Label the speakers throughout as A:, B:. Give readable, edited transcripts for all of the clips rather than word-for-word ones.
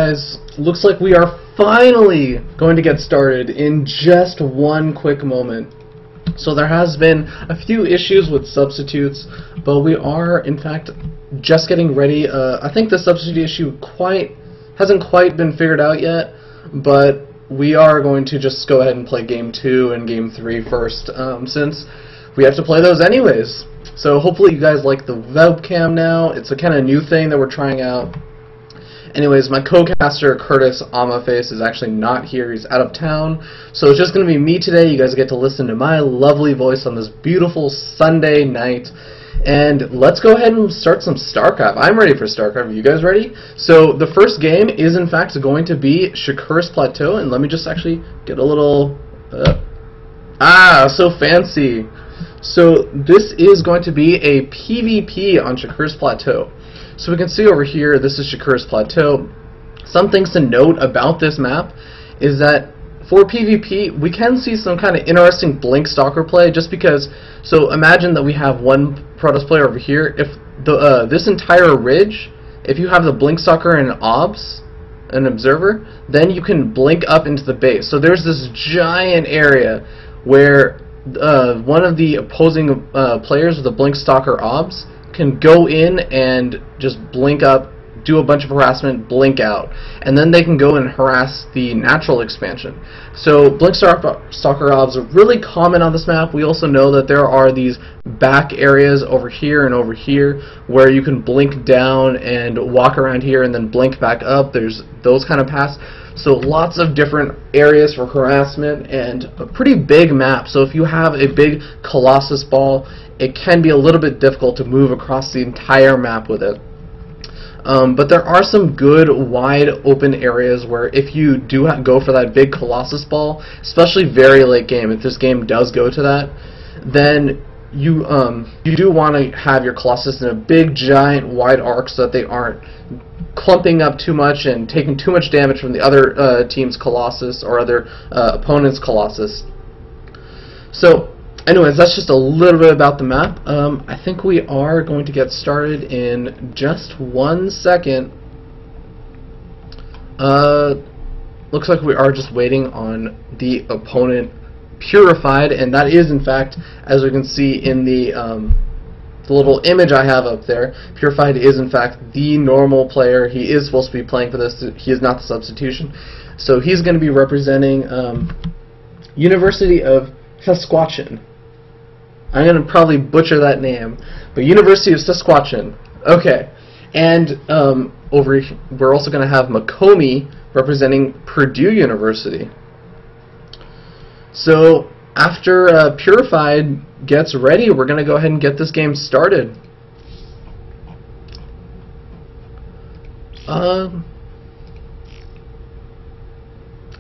A: guys, looks like we are finally going to get started in just one quick moment. So there has been a few issues with substitutes, but we are in fact just getting ready. I think the substitute issue hasn't quite been figured out yet, but we are going to just go ahead and play Game 2 and Game 3 first, since we have to play those anyways. So hopefully you guys like the webcam now. It's a kind of new thing that we're trying out. Anyways, my co-caster Curtis Amaface is actually not here. He's out of town. So it's just going to be me today. You guys get to listen to my lovely voice on this beautiful Sunday night. And let's go ahead and start some StarCraft. I'm ready for StarCraft. Are you guys ready? So the first game is in fact going to be Shakur's Plateau. And let me just actually get a little... so fancy. So this is going to be a PvP on Shakur's Plateau. So we can see over here, this is Shakur's Plateau. Some things to note about this map is that for PvP, we can see some kind of interesting Blink Stalker play, just because, so imagine that we have one Protoss player over here. If this entire ridge, if you have the Blink Stalker and an Observer, then you can blink up into the base. So there's this giant area where one of the opposing players with the Blink Stalker Obs can go in and just blink up, do a bunch of harassment, blink out, and then they can go and harass the natural expansion. So Blink Stalker Obs are really common on this map. We also know that there are these back areas over here and over here where you can blink down and walk around here and then blink back up. There's those kind of paths. So lots of different areas for harassment and a pretty big map. So if you have a big Colossus ball, it can be a little bit difficult to move across the entire map with it. But there are some good wide open areas where if you do go for that big Colossus ball, especially very late game, if this game does go to that, then you do want to have your Colossus in a big giant wide arc so that they aren't clumping up too much and taking too much damage from the other team's Colossus or other opponent's Colossus. So anyways, that's just a little bit about the map. I think we are going to get started in just 1 second. Looks like we are just waiting on the opponent Purified, and that is in fact, as we can see in the little image I have up there, Purified is in fact the normal player. He is supposed to be playing for this. He is not the substitution. So he's going to be representing University of Saskatchewan. I'm going to probably butcher that name, but University of Saskatchewan. Okay, and we're also going to have Makomi representing Purdue University. So after Purified gets ready, we're going to go ahead and get this game started. And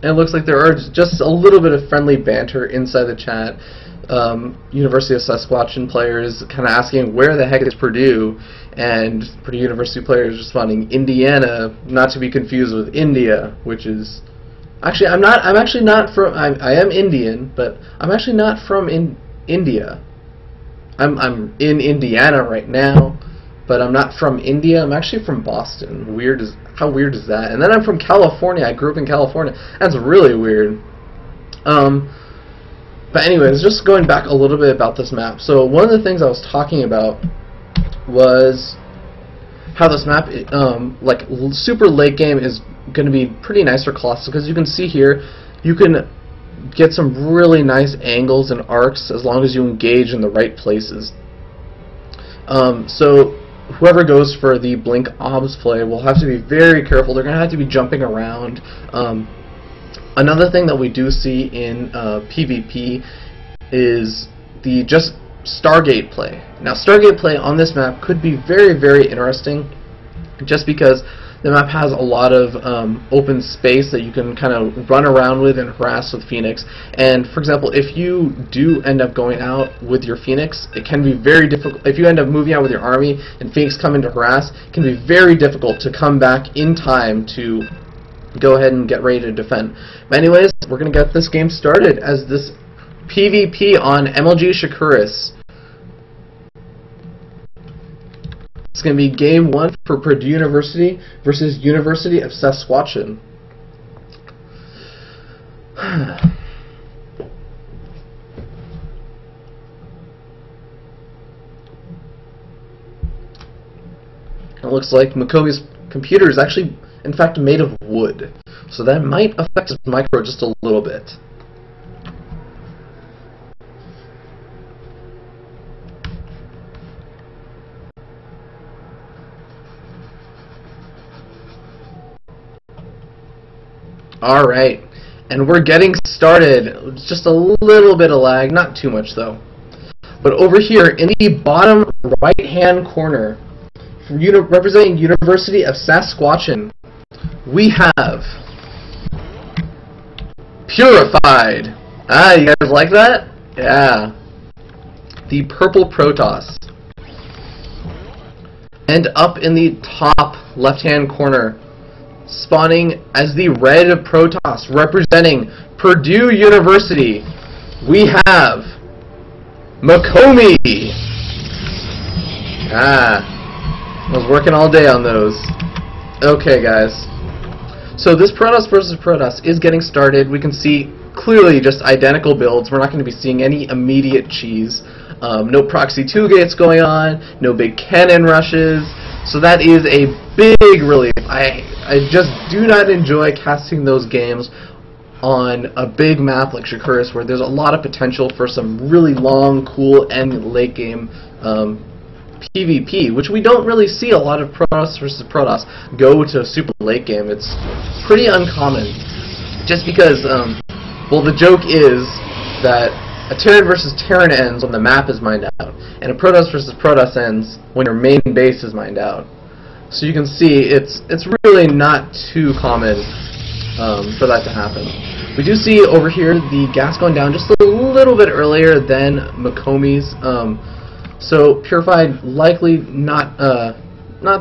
A: it looks like there are just a little bit of friendly banter inside the chat. University of Saskatchewan players kind of asking where the heck is Purdue, and Purdue University players responding Indiana, not to be confused with India, which is actually I'm actually not from I am Indian, but I'm actually not from India. I'm in Indiana right now, but I'm not from India. I'm actually from Boston. How weird is that? And then I'm from California. I grew up in California. That's really weird. But anyways, just going back a little bit about this map. So one of the things I was talking about was how this map, like super late game, is going to be pretty nice for Colossus, because you can see here, you can get some really nice angles and arcs as long as you engage in the right places. So whoever goes for the Blink Obs play will have to be very careful. They're going to have to be jumping around. Another thing that we do see in PvP is the just Stargate play. Now Stargate play on this map could be very, very interesting, just because the map has a lot of open space that you can kind of run around with and harass with Phoenix. And for example, if you do end up going out with your Phoenix, it can be very difficult. If you end up moving out with your army and Phoenix come in to harass, it can be very difficult to come back in time to go ahead and get ready to defend. But anyways, we're going to get this game started as this PvP on MLG Shakur's. It's going to be game 1 for Purdue University versus University of Saskatchewan. It looks like Makomi's computer is actually, in fact, made of wood, so that might affect his micro just a little bit. Alright, and we're getting started. Just a little bit of lag, not too much though. But over here in the bottom right hand corner, representing University of Saskatchewan, we have Purified. Ah, you guys like that? Yeah. The purple Protoss. And up in the top left hand corner, spawning as the red Protoss representing Purdue University, we have Makomi. I was working all day on those. Okay, guys. So this Protoss versus Protoss is getting started. We can see clearly just identical builds. We're not going to be seeing any immediate cheese. No proxy 2 gates going on, no big cannon rushes. So that is a big relief. I just do not enjoy casting those games on a big map like Shakuris, where there's a lot of potential for some really long, cool, and late game PvP, which we don't really see a lot of Protoss versus Protoss go to super late game. It's pretty uncommon, just because, well, the joke is that a Terran versus Terran ends when the map is mined out, and a Protoss versus Protoss ends when your main base is mined out. So you can see it's really not too common for that to happen. We do see over here the gas going down just a little bit earlier than Makomi's. So Purified likely not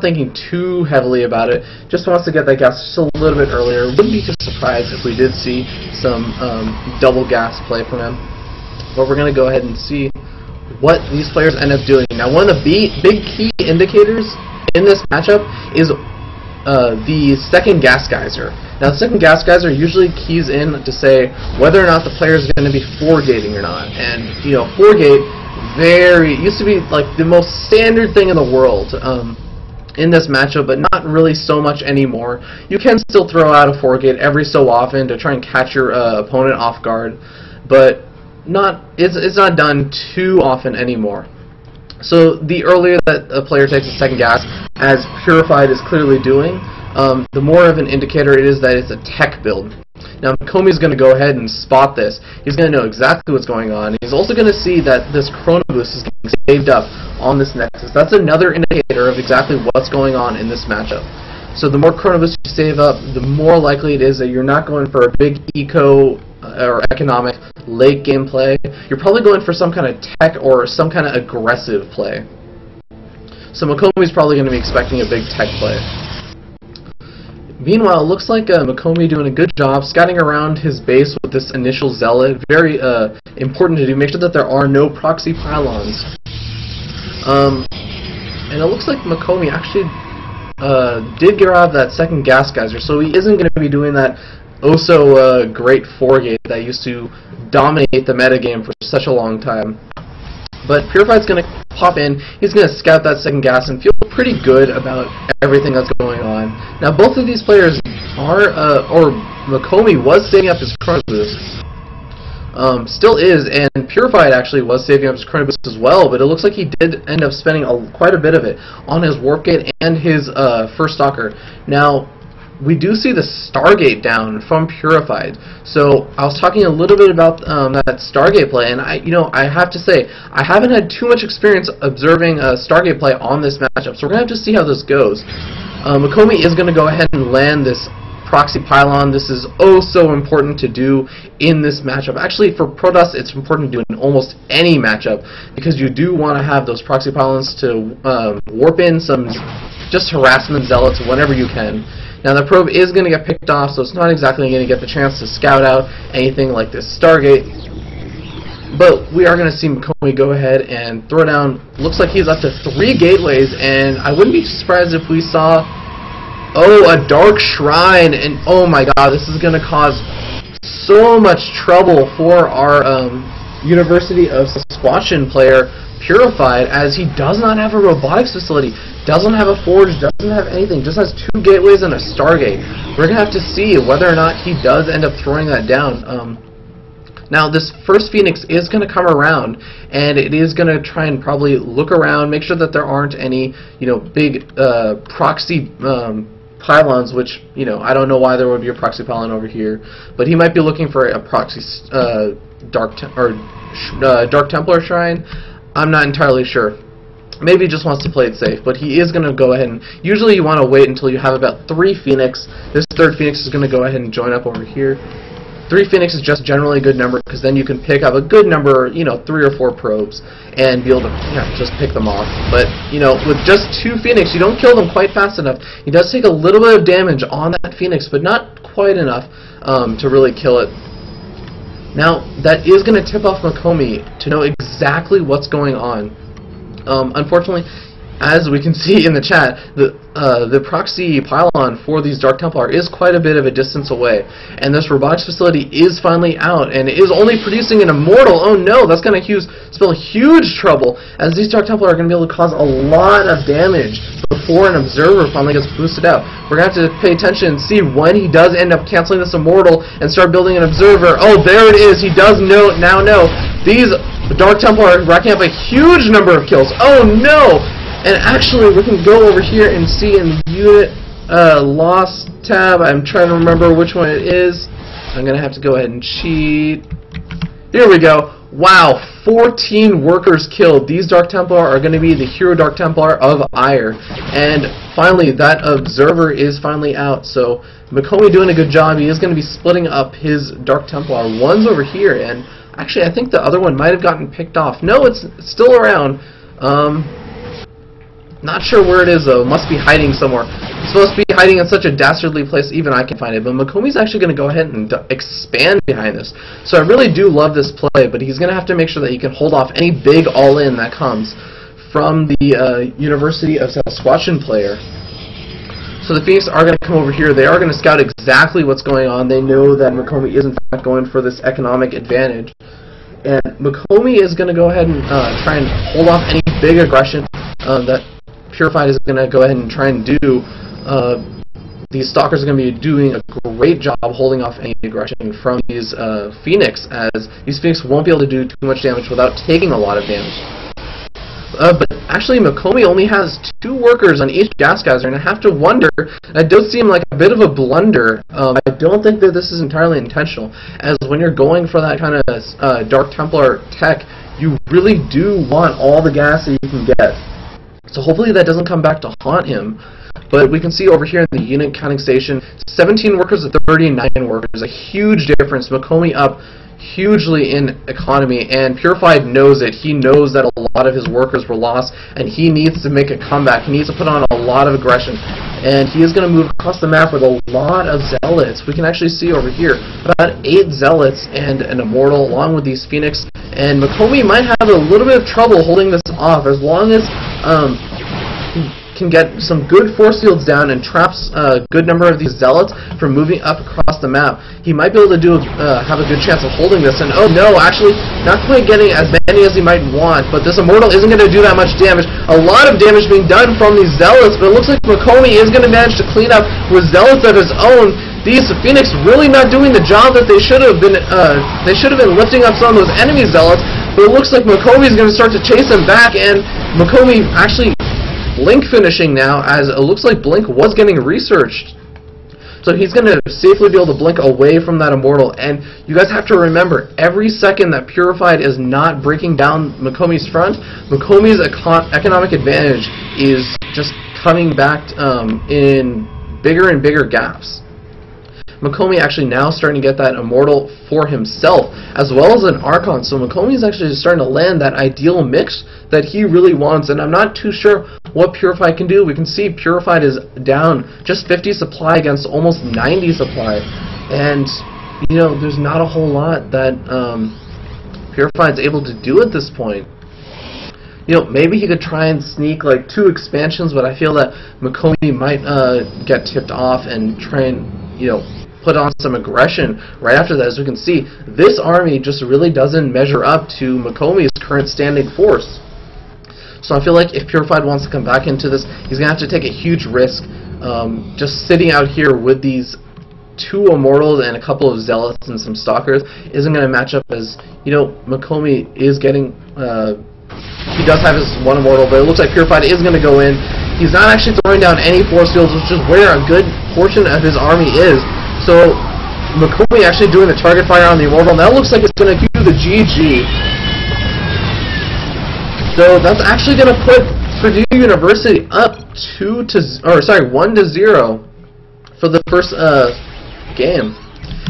A: thinking too heavily about it. Just wants to get that gas just a little bit earlier. Wouldn't be too surprised if we did see some double gas play from him. But we're going to go ahead and see what these players end up doing. Now, one of the big key indicators in this matchup is the second gas geyser. Now, the second gas geyser usually keys in to say whether or not the player is going to be 4-gating or not. And, you know, 4-gate used to be like the most standard thing in the world in this matchup, but not really so much anymore. You can still throw out a 4-gate every so often to try and catch your opponent off guard, but it's not done too often anymore. So the earlier that a player takes a second gas, as Purified is clearly doing, the more of an indicator it is that it's a tech build. Now Makomi's going to go ahead and spot this. He's going to know exactly what's going on. He's also going to see that this Chrono Boost is getting saved up on this Nexus. That's another indicator of exactly what's going on in this matchup. So the more Chrono Boost you save up, the more likely it is that you're not going for a big eco or economic late game play. You're probably going for some kind of tech or some kind of aggressive play. So Makomi's probably going to be expecting a big tech play. Meanwhile, it looks like Makomi doing a good job scouting around his base with this initial zealot. Very important to do. Make sure that there are no proxy pylons. And it looks like Makomi actually did get out of that second gas geyser, so he isn't going to be doing that great 4-gate that used to dominate the metagame for such a long time. But Purified's going to pop in, he's going to scout that second gas and feel pretty good about everything that's going on. Now both of these players are, or Makomi was saving up his Chrono Boost, still is, and Purified actually was saving up his Chrono Boost as well, but it looks like he did end up spending quite a bit of it on his Warp Gate and his first Stalker. Now, we do see the Stargate down from Purified. So I was talking a little bit about that Stargate play, and I have to say I haven't had too much experience observing Stargate play on this matchup, so we're gonna have to see how this goes. Makomi is gonna go ahead and land this proxy pylon. This is oh so important to do in this matchup. Actually, for Protoss, it's important to do in almost any matchup because you do want to have those proxy pylons to warp in some just harassment zealots whenever you can. Now the probe is going to get picked off, so it's not exactly going to get the chance to scout out anything like this Stargate. But we are going to see Makomi go ahead and throw down, looks like he's up to 3 gateways, and I wouldn't be surprised if we saw, oh, a Dark Shrine, and oh my god, this is going to cause so much trouble for our University of Saskatchewan player, Purified, as he does not have a robotics facility, doesn't have a forge, doesn't have anything, just has 2 gateways and a Stargate. We're going to have to see whether or not he does end up throwing that down. Now, this first Phoenix is going to come around, and it is going to try and probably look around, make sure that there aren't any, big proxy pylons, which, I don't know why there would be a proxy pylon over here, but he might be looking for a proxy Dark Templar shrine. I'm not entirely sure. Maybe he just wants to play it safe, but he is going to go ahead and, usually you want to wait until you have about 3 Phoenix. This third Phoenix is going to go ahead and join up over here. 3 Phoenix is just generally a good number, because then you can pick up a good number, 3 or 4 probes, and be able to just pick them off. But, with just 2 Phoenix, you don't kill them quite fast enough. He does take a little bit of damage on that Phoenix, but not quite enough to really kill it. Now, that is going to tip off Makomi to know exactly what's going on. Unfortunately, as we can see in the chat, the proxy pylon for these Dark Templar is quite a bit of a distance away, and this robotics facility is finally out, and it is only producing an immortal. Oh no, that's going to spell huge trouble, as these Dark Templar are going to be able to cause a lot of damage before an observer finally gets boosted out. We're going to have to pay attention and see when he does end up canceling this immortal and start building an observer. Oh, there it is. He does now know these Dark Templar are racking up a huge number of kills. Oh no! And actually, we can go over here and see in the unit loss tab. I'm trying to remember which one it is. I'm going to have to go ahead and cheat. Here we go. Wow, 14 workers killed. These Dark Templar are going to be the Hero Dark Templar of Ire. And finally, that observer is finally out. So Makomi doing a good job. He is going to be splitting up his Dark Templar. One's over here, and actually I think the other one might have gotten picked off. No, it's still around. Not sure where it is though. Must be hiding somewhere. It's supposed to be hiding in such a dastardly place even I can find it. But Makomi's actually going to go ahead and expand behind this. So I really do love this play, but he's going to have to make sure that he can hold off any big all-in that comes from the University of Saskatchewan player. So the Phoenix are going to come over here. They are going to scout exactly what's going on. They know that Makomi is in fact going for this economic advantage. And Makomi is going to go ahead and try and hold off any big aggression that Purified is going to go ahead and try and do. These Stalkers are going to be doing a great job holding off any aggression from these Phoenix, as these Phoenix won't be able to do too much damage without taking a lot of damage. But actually, Makomi only has 2 workers on each gas geyser, and I have to wonder, that does seem like a bit of a blunder. I don't think that this is entirely intentional, as when you're going for that kind of Dark Templar tech, you really do want all the gas that you can get. So hopefully that doesn't come back to haunt him. But we can see over here in the unit counting station, 17 workers to 39 workers, a huge difference. Makomi up hugely in economy, and Purified knows it. He knows that a lot of his workers were lost, and he needs to make a comeback. He needs to put on a lot of aggression, and he is going to move across the map with a lot of zealots. We can actually see over here about 8 zealots and an immortal along with these Phoenix, and Makomi might have a little bit of trouble holding this off as long as he can get some good force fields down and traps a good number of these zealots from moving up across the map. He might be able to have a good chance of holding this, and oh no, actually not quite getting as many as he might want, but this immortal isn't going to do that much damage. A lot of damage being done from these zealots, but it looks like Makomi is going to manage to clean up with zealots of his own. These Phoenix really not doing the job that they should have been. They should have been lifting up some of those enemy zealots, but it looks like Makomi is going to start to chase them back, and Makomi actually Blink finishing now, as it looks like Blink was getting researched. So he's going to safely be able to blink away from that immortal. And you guys have to remember, every second that Purified is not breaking down Makomi's front, Makomi's economic advantage is just coming back in bigger and bigger gaps. Makomi actually now starting to get that immortal for himself, as well as an Archon. So Makomi is actually just starting to land that ideal mix that he really wants, and I'm not too sure what Purified can do. We can see Purified is down just 50 supply against almost 90 supply, and you know, there's not a whole lot that Purified's able to do at this point. You know, maybe he could try and sneak like 2 expansions, but I feel that Makomi might get tipped off and try and, you know, put on some aggression right after that. As we can see, this army just really doesn't measure up to Makomi's current standing force. So I feel like if Purified wants to come back into this, he's going to have to take a huge risk. Just sitting out here with these 2 Immortals and a couple of Zealots and some Stalkers isn't going to match up, as, you know, Makomi is getting... he does have his 1 Immortal, but it looks like Purified is going to go in. He's not actually throwing down any force fields, which is where a good portion of his army is. So Makomi actually doing the target fire on the Immortal, and that looks like it's going to do the GG. So that's actually going to put Purdue University up 1-0 for the first game.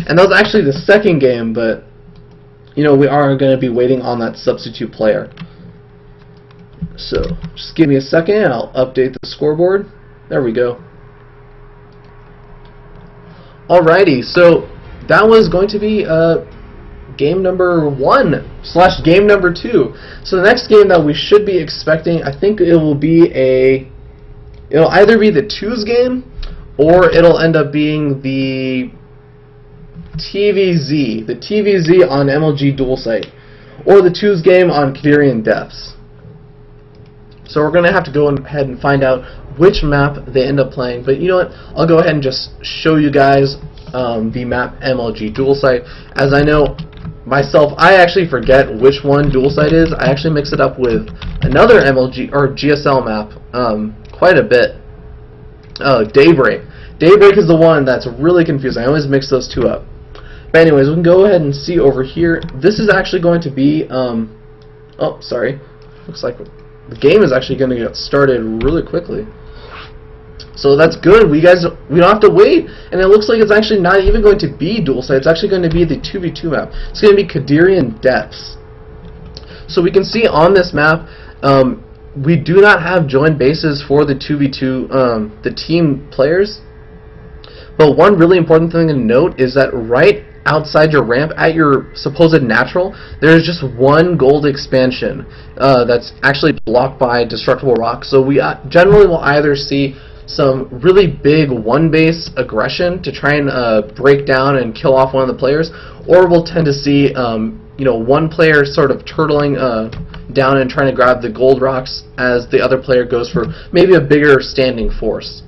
A: And that was actually the second game, but, you know, we are going to be waiting on that substitute player. So just give me a second, I'll update the scoreboard. There we go. Alrighty, so that was going to be game number 1/game number 2. So the next game that we should be expecting, I think it'll either be the 2s game, or it'll end up being the TVZ on MLG Dual Site, or the 2s game on Kadirian Depths. So we're going to have to go ahead and find out which map they end up playing. But you know what? I'll go ahead and just show you guys the map MLG Dual Site. As I know myself, I actually forget which one Dual Site is. I actually mix it up with another MLG or GSL map quite a bit. Daybreak. Daybreak is the one that's really confusing. I always mix those 2 up. But anyways, we can go ahead and see over here. This is actually going to be oh, sorry. Looks like the game is actually going to get started really quickly. So that's good. We don't have to wait. And it looks like it's actually not even going to be Dual Site. It's actually going to be the 2v2 map. It's going to be Kadirian Depths. So we can see on this map, we do not have joined bases for the 2v2, the team players. But one really important thing to note is that right outside your ramp, at your supposed natural, there's just 1 gold expansion that's actually blocked by destructible rocks. So we generally will either see some really big 1-base aggression to try and break down and kill off one of the players, or we'll tend to see you know, one player sort of turtling down and trying to grab the gold rocks as the other player goes for maybe a bigger standing force.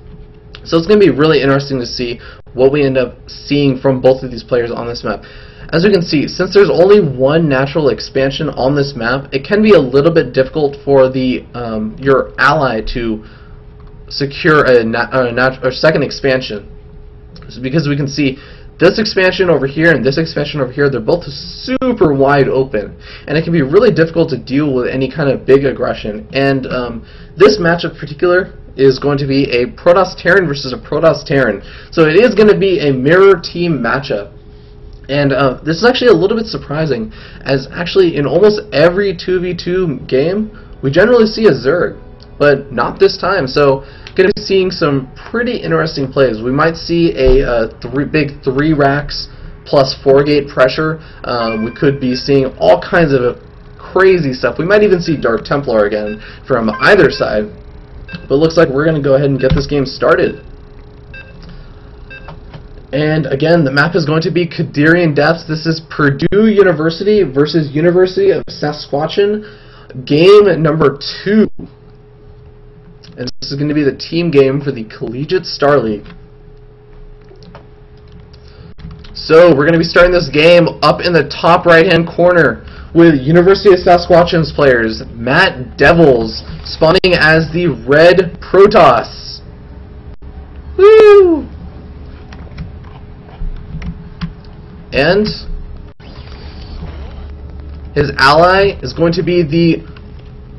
A: So it's going to be really interesting to see what we end up seeing from both of these players on this map. As you can see, since there's only 1 natural expansion on this map, it can be a little bit difficult for the your ally to secure a second expansion. Because we can see this expansion over here and this expansion over here, they're both super wide open, and it can be really difficult to deal with any kind of big aggression. And this matchup in particular is going to be a Protoss Terran versus a Protoss Terran. So it is going to be a mirror team matchup. And this is actually a little bit surprising, as actually in almost every 2v2 game, we generally see a Zerg, but not this time. So going to be seeing some pretty interesting plays. We might see a big 3 racks plus 4 gate pressure. We could be seeing all kinds of crazy stuff. We might even see Dark Templar again from either side. But it looks like we're going to go ahead and get this game started. And again, the map is going to be Kadirian Depths. This is Purdue University versus University of Saskatchewan, game number 2. And this is going to be the team game for the Collegiate Starleague. So we're going to be starting this game up in the top right-hand corner with University of Saskatchewan's players, Matt Devils, spawning as the Red Protoss. Woo! And his ally is going to be the,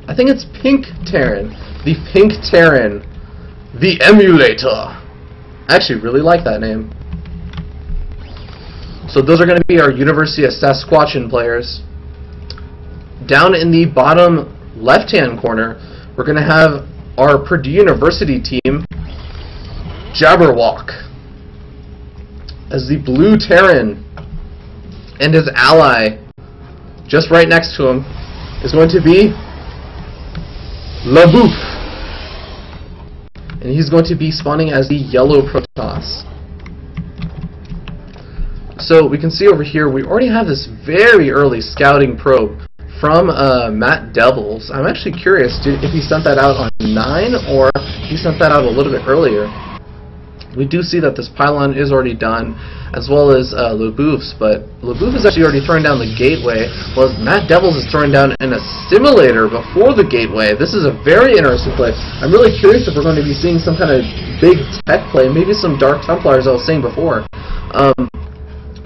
A: I think it's Pink Terran. The Pink Terran. The Emulator. I actually really like that name. So those are going to be our University of Saskatchewan players. Down in the bottom left-hand corner, we're going to have our Purdue University team, Jabberwock, as the Blue Terran, and his ally, just right next to him is going to be LaBouffe. And he's going to be spawning as the yellow Protoss. So we can see over here, we already have this very early scouting probe from Matt Devils. I'm actually curious if he sent that out on 9 or he sent that out a little bit earlier. We do see that this pylon is already done, as well as LaBouffe's, but LaBouffe is actually already throwing down the gateway, while Matt Devils is throwing down an assimilator before the gateway. This is a very interesting play. I'm really curious if we're going to be seeing some kind of big tech play, maybe some Dark Templars I was saying before.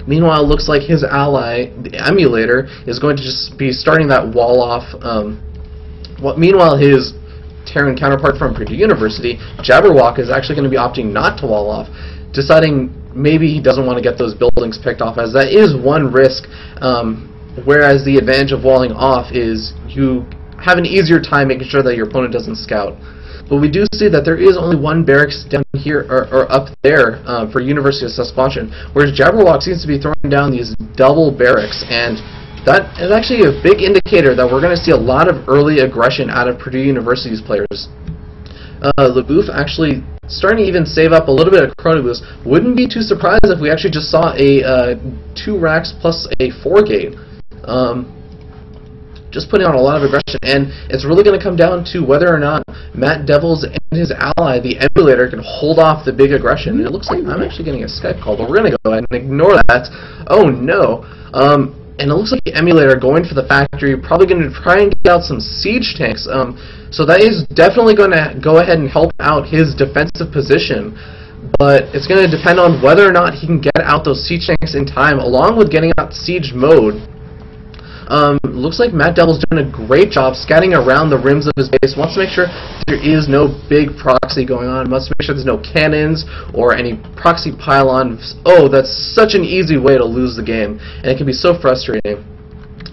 A: Meanwhile, it looks like his ally, the emulator, is going to just be starting that wall off. Meanwhile, his Terran counterpart from Purdue University, Jabberwock, is actually going to be opting not to wall off, deciding maybe he doesn't want to get those buildings picked off, as that is one risk, whereas the advantage of walling off is you have an easier time making sure that your opponent doesn't scout. But we do see that there is only one barracks down here, or up there, for University of Saskatchewan, whereas Jabberwock seems to be throwing down these double barracks, and that is actually a big indicator that we're going to see a lot of early aggression out of Purdue University's players. LaBouffe actually starting to even save up a little bit of Chrono Boost. Wouldn't be too surprised if we actually just saw a 2 racks plus a 4 gate. Just putting on a lot of aggression, and it's really going to come down to whether or not Matt Devils and his ally, the emulator, can hold off the big aggression. And it looks like I'm actually getting a Skype call, but we're going to go ahead and ignore that. Oh no. And it looks like the emulator going for the factory, probably going to try and get out some siege tanks. So that is definitely going to go ahead and help out his defensive position. But it's going to depend on whether or not he can get out those siege tanks in time, along with getting out siege mode. Looks like Matt Devil's doing a great job scouting around the rims of his base. Wants to make sure there is no big proxy going on. Wants to make sure there's no cannons or any proxy pylons. Oh, that's such an easy way to lose the game, and it can be so frustrating.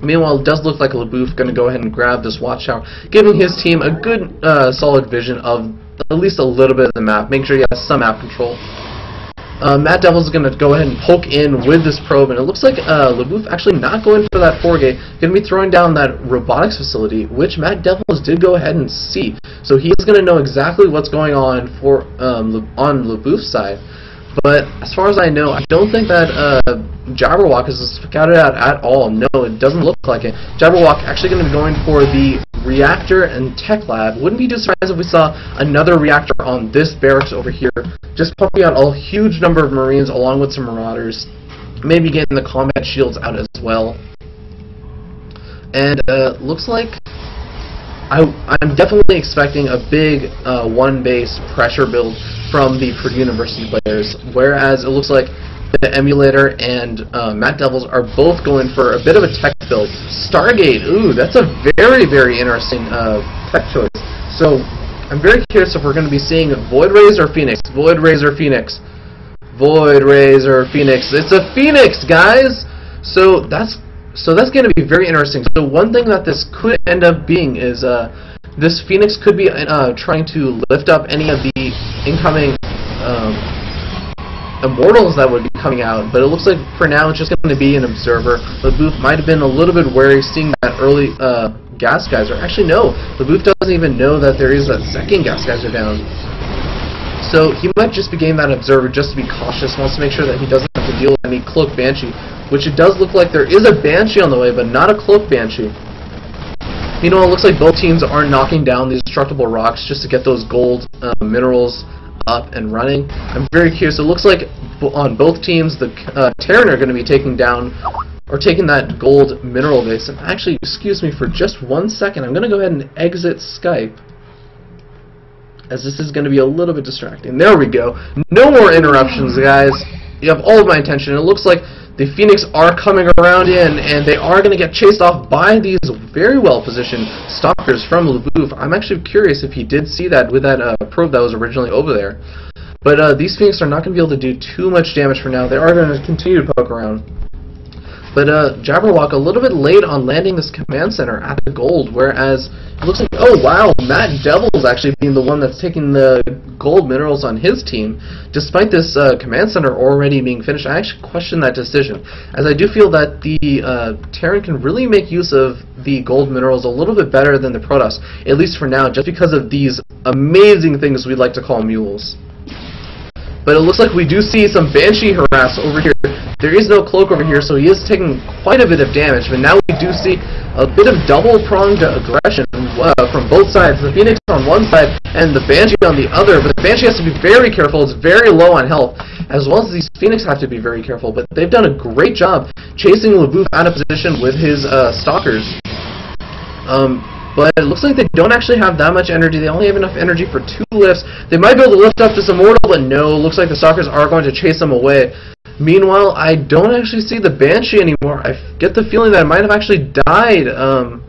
A: Meanwhile, it does look like LaBouffe going to go ahead and grab this watchtower, giving his team a good, solid vision of at least a little bit of the map. Make sure he has some map control. Matt Devils is going to go ahead and poke in with this probe, and it looks like LaBouffe actually not going for that 4-gate, going to be throwing down that robotics facility, which Matt Devils did go ahead and see. So he is going to know exactly what's going on for on LaBouffe's side. But as far as I know, I don't think that Jabberwock is scouted out at all. No, it doesn't look like it. Jabberwock actually going to be going for the reactor and tech lab. Wouldn't be too surprised if we saw another reactor on this barracks over here, just pumping out a huge number of Marines along with some Marauders, maybe getting the combat shields out as well. And looks like I'm definitely expecting a big one base pressure build from the Purdue University players, whereas it looks like the emulator and Matt Devils are both going for a bit of a tech build. Stargate, ooh, that's a very, very interesting tech choice. So I'm very curious if we're going to be seeing Void Razor Phoenix, Void Razor Phoenix, Void Razor Phoenix. It's a Phoenix, guys. So that's going to be very interesting. So one thing that this could end up being is this Phoenix could be trying to lift up any of the incoming Immortals that would be coming out, but it looks like for now it's just going to be an observer. LaBouffe might have been a little bit wary seeing that early gas geyser. Actually, no, LaBouffe doesn't even know that there is that second gas geyser down. So he might just be getting that observer just to be cautious, wants to make sure that he doesn't have to deal with any cloak Banshee, which it does look like there is a Banshee on the way, but not a cloak Banshee. You know, it looks like both teams are knocking down these destructible rocks just to get those gold minerals up and running. I'm very curious. It looks like on both teams the Terran are going to be taking down or taking that gold mineral base. And actually, excuse me for just 1 second. I'm going to go ahead and exit Skype, as this is going to be a little bit distracting. There we go. No more interruptions, guys. You have all of my attention. It looks like the Phoenix are coming around in, and they are going to get chased off by these very well-positioned stalkers from LaBouffe. I'm actually curious if he did see that with that probe that was originally over there. But these Phoenix are not going to be able to do too much damage for now. They are going to continue to poke around. But Jabberwock a little bit late on landing this command center at the gold, whereas it looks like, oh wow, Matt Devil's actually being the one that's taking the gold minerals on his team, despite this command center already being finished. I actually question that decision, as I do feel that the Terran can really make use of the gold minerals a little bit better than the Protoss, at least for now, just because of these amazing things we'd like to call mules. But it looks like we do see some Banshee harass over here. There is no cloak over here, so he is taking quite a bit of damage. But now we do see a bit of double-pronged aggression from both sides. The Phoenix on one side and the Banshee on the other. But the Banshee has to be very careful. It's very low on health, as well as these Phoenix have to be very careful. But they've done a great job chasing LeBouf out of position with his Stalkers. But it looks like they don't actually have that much energy. They only have enough energy for 2 lifts. They might be able to lift up this Immortal, but no. Looks like the Stalkers are going to chase them away. Meanwhile, I don't actually see the Banshee anymore. I get the feeling that it might have actually died. A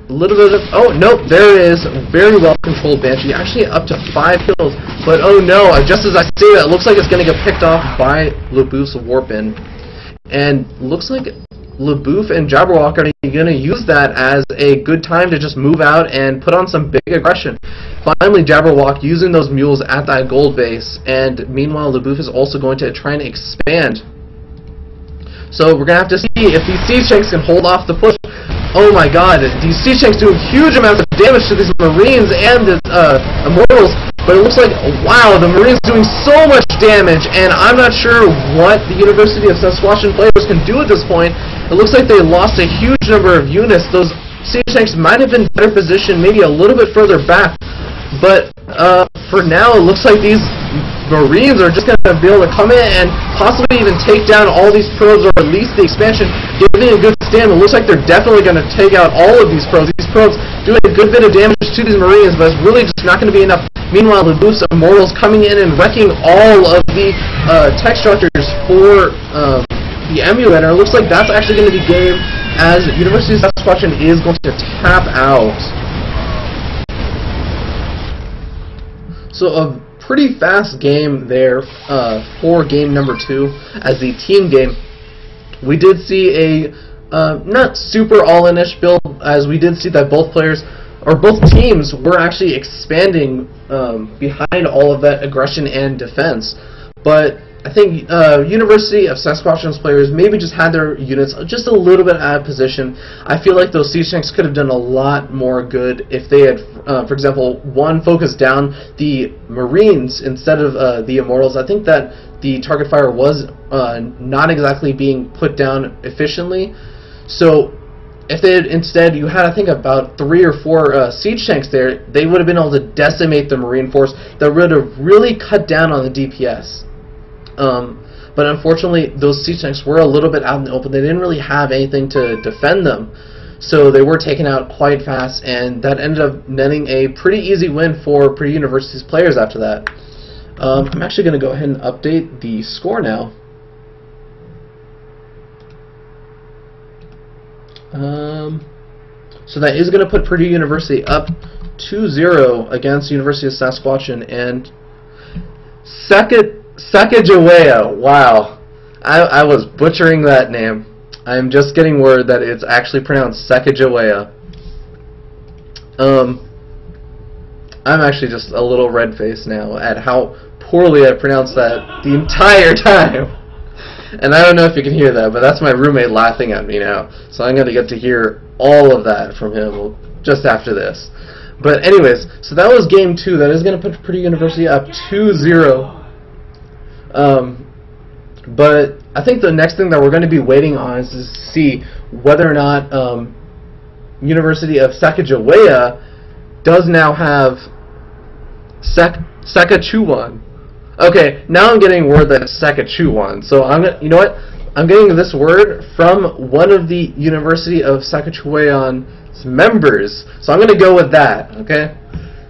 A: little bit of... Oh, nope, there it is. Very well-controlled Banshee. Actually up to 5 kills. But oh no, just as I say that, it looks like it's going to get picked off by LeBouf's Warp-In. And looks like LeBouf and Jabberwock are going to use that as a good time to just move out and put on some big aggression. Finally, Jabberwock using those mules at that gold base, and meanwhile LeBouf is also going to try and expand. So we're going to have to see if these Siege Tanks can hold off the push. Oh my god, these Siege Tanks doing huge amounts of damage to these Marines and the Immortals. But it looks like, wow, the Marines doing so much damage, and I'm not sure what the University of Saskatchewan players can do at this point. It looks like they lost a huge number of units. Those Siege Tanks might have been better positioned, maybe a little bit further back. But for now, it looks like these Marines are just going to be able to come in and possibly even take down all these probes, or at least the expansion, giving a good stand. It looks like they're definitely going to take out all of these probes. These probes doing a good bit of damage to these Marines, but it's really just not going to be enough. Meanwhile, the LeBouf's Immortals coming in and wrecking all of the tech structures for the emulator. It looks like that's actually going to be game, as University of Saskatchewan is going to tap out. So a pretty fast game there for game number 2 as the team game. We did see a not super all-in-ish build, as we did see that both players, or both teams, were actually expanding behind all of that aggression and defense. But I think University of Saskatchewan's players maybe just had their units just a little bit out of position. I feel like those Siege Tanks could have done a lot more good if they had, for example, focused down the Marines instead of the Immortals. I think that the target fire was not exactly being put down efficiently. So if they had instead, you had, I think, about 3 or 4 Siege Tanks there, they would have been able to decimate the Marine force. That would have really cut down on the DPS. But unfortunately, those Siege Tanks were a little bit out in the open. They didn't really have anything to defend them, so they were taken out quite fast, and that ended up netting a pretty easy win for Purdue University's players after that. I'm actually going to go ahead and update the score now. So that is going to put Purdue University up 2-0 against University of Saskatchewan, and Sacagawea. Wow, I was butchering that name. I'm just getting word that it's actually pronounced Sacagawea. I'm actually just a little red-faced now at how poorly I pronounced that the entire time. And I don't know if you can hear that, but that's my roommate laughing at me now. So I'm going to get to hear all of that from him just after this. But anyways, so that was game 2. That is going to put Purdue University up 2-0. But I think the next thing that we're going to be waiting on is to see whether or not University of Sacagawea does now have Saskatchewan. Okay, now I'm getting word that it's Saskatchewan. So you know what? I'm getting this word from one of the University of Saskatchewan's members. So I'm going to go with that. Okay.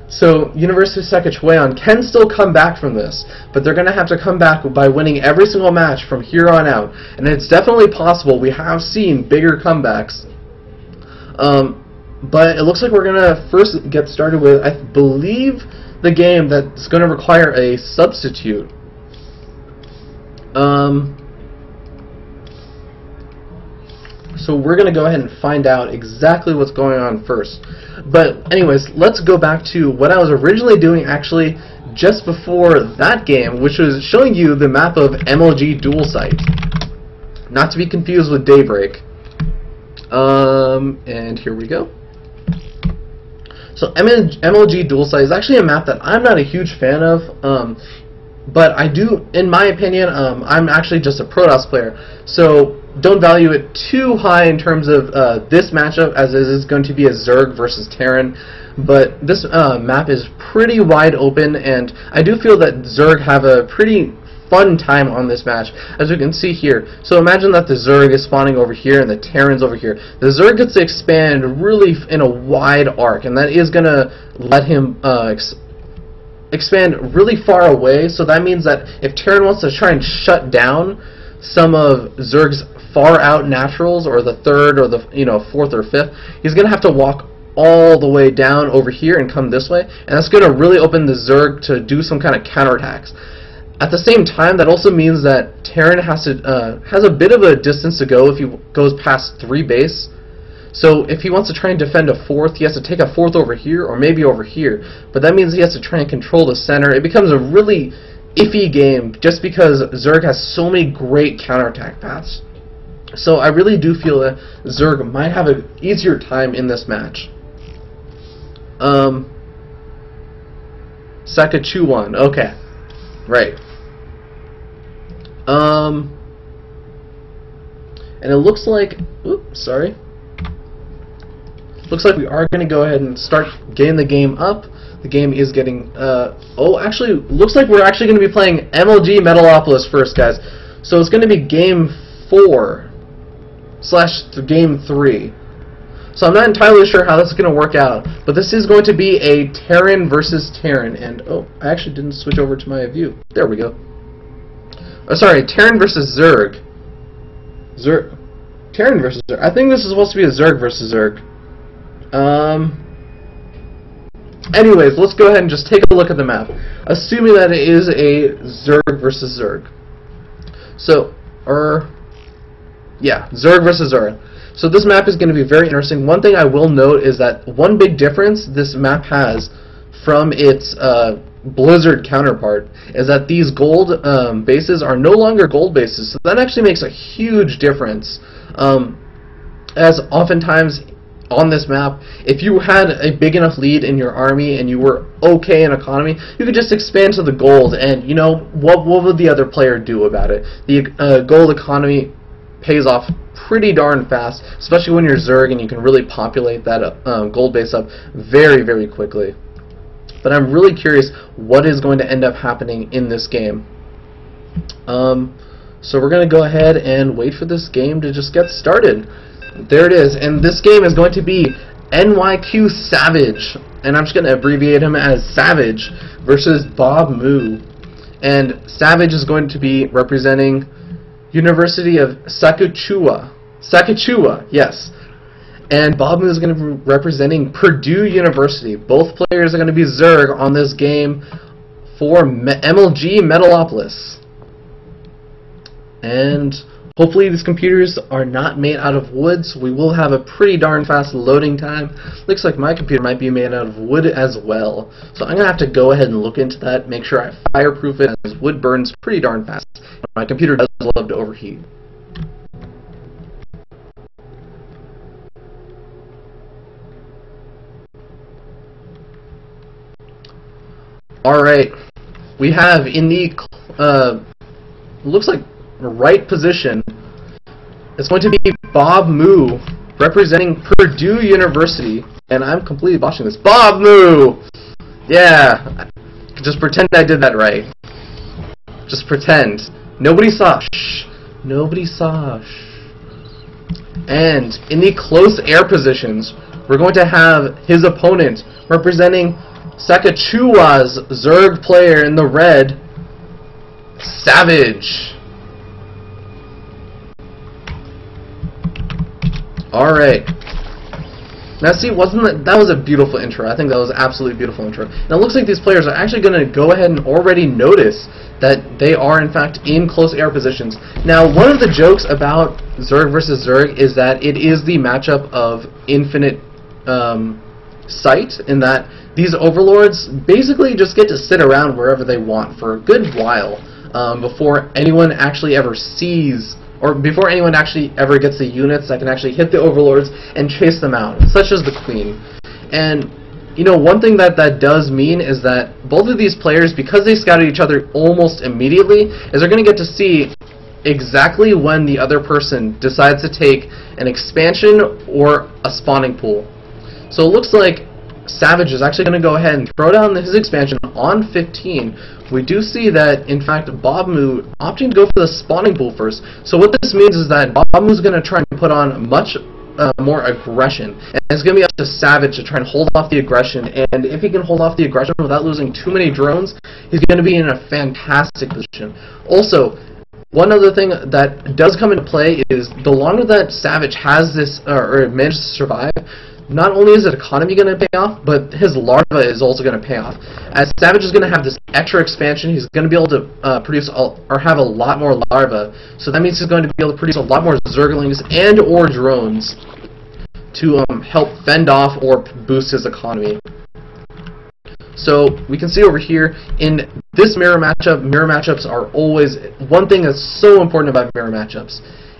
A: So University of Saskatchewan can still come back from this, but they're going to have to come back by winning every single match from here on out. And it's definitely possible. We have seen bigger comebacks. But it looks like we're going to first get started with, I believe, the game that's going to require a substitute. So we're going to go ahead and find out exactly what's going on first. But anyways, let's go back to what I was originally doing actually just before that game, which was showing you the map of MLG Dual Site. Not to be confused with Daybreak. And here we go. So MLG Dual Site is actually a map that I'm not a huge fan of, but I do, in my opinion, I'm actually just a Protoss player, so don't value it too high in terms of this matchup, as it is going to be a Zerg versus Terran. But this map is pretty wide open, and I do feel that Zerg have a pretty fun time on this match, as you can see here. So imagine that the Zerg is spawning over here and the Terran's over here. The Zerg gets to expand really in a wide arc, and that is going to let him expand really far away. So that means that if Terran wants to try and shut down some of Zerg's far out naturals, or the third or the fourth or fifth, he's going to have to walk all the way down over here and come this way, and that's going to really open the Zerg to do some kind of counterattacks. At the same time, that also means that Terran has a bit of a distance to go if he goes past 3 base. So if he wants to try and defend a fourth, he has to take a fourth over here or maybe over here. But that means he has to try and control the center. It becomes a really iffy game just because Zerg has so many great counterattack paths. So I really do feel that Zerg might have an easier time in this match. Saskatchewan, okay, right. And it looks like, oops, sorry. Looks like we are going to go ahead and start getting the game up. The game is getting, actually, looks like we're actually going to be playing MLG Metalopolis first, guys. So it's going to be game 4/game 3. So I'm not entirely sure how this is going to work out, but this is going to be a Terran versus Terran. And, I actually didn't switch over to my view. There we go. Oh, sorry, Terran versus Zerg. Terran versus Zerg. I think this is supposed to be a Zerg versus Zerg. Anyways, let's go ahead and just take a look at the map, assuming that it is a Zerg versus Zerg. So, yeah, Zerg versus Zerg. So this map is going to be very interesting. One thing I will note is that one big difference this map has from its Blizzard counterpart is that these gold bases are no longer gold bases. So that actually makes a huge difference. As oftentimes on this map, if you had a big enough lead in your army and you were okay in economy, you could just expand to the gold, and what would the other player do about it? The gold economy pays off pretty darn fast, especially when you're Zerg and you can really populate that gold base up very, very quickly. But I'm really curious what is going to end up happening in this game. So we're going to go ahead and wait for this game to just get started. There it is, and this game is going to be NYQ Savage, and I'm just going to abbreviate him as Savage, versus Bob Moo. And Savage is going to be representing University of Saskatchewan, yes. And Bob Moo is going to be representing Purdue University. Both players are going to be Zerg on this game for MLG Metalopolis. And hopefully these computers are not made out of wood, so we will have a pretty darn fast loading time. Looks like my computer might be made out of wood as well. So I'm going to have to go ahead and look into that, make sure I fireproof it, as wood burns pretty darn fast. My computer does love to overheat. Alright, we have in the, looks like right position, it's going to be Bob Moo representing Purdue University, and I'm completely botching this. Bob Moo! Yeah, just pretend I did that right. Just pretend. Nobody saw. Shh. Nobody saw. Shh. And in the close air positions, we're going to have his opponent representing Saskatchewan's Zerg player in the red, Savage. Alright. Now see, that was a beautiful intro. I think that was an absolutely beautiful intro. Now it looks like these players are actually going to go ahead and already notice that they are in fact in close air positions. Now one of the jokes about Zerg versus Zerg is that it is the matchup of infinite sight, in that these overlords basically just get to sit around wherever they want for a good while before anyone actually ever sees, or before anyone actually ever gets the units that can actually hit the overlords and chase them out, such as the Queen. And you know, one thing that does mean is that both of these players, because they scouted each other almost immediately, is they're going to get to see exactly when the other person decides to take an expansion or a spawning pool. So it looks like Savage is actually going to go ahead and throw down his expansion on 15. We do see that, in fact, Bobmu opting to go for the spawning pool first. So what this means is that Bobmu is going to try and put on much more aggression. And it's going to be up to Savage to try and hold off the aggression. And if he can hold off the aggression without losing too many drones, he's going to be in a fantastic position. Also, one other thing that does come into play is the longer that Savage has this, or manages to survive, not only is his economy going to pay off, but his larva is also going to pay off. As Savage is going to have this extra expansion, he's going to be able to produce or have a lot more larva. So that means he's going to be able to produce a lot more Zerglings and or drones to help fend off or boost his economy. So we can see over here in this mirror matchups are always, one thing that's so important about mirror matchups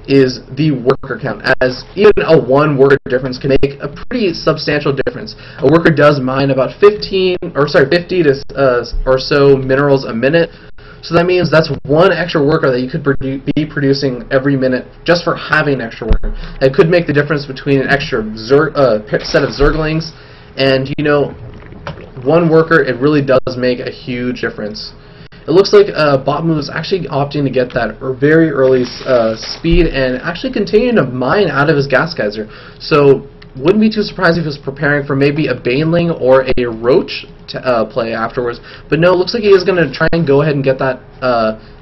A: is the worker count, as even a 1 worker difference can make a pretty substantial difference. A worker does mine about 50 to or so minerals a minute, so that means that's 1 extra worker that you could be producing every minute just for having an extra worker. That could make the difference between an extra set of Zerglings and, you know, 1 worker. It really does make a huge difference. It looks like Bobmu is actually opting to get that very early speed and actually continuing to mine out of his gas geyser. So wouldn't be too surprised if he was preparing for maybe a Baneling or a Roach to play afterwards. But no, it looks like he is going to try and go ahead and get that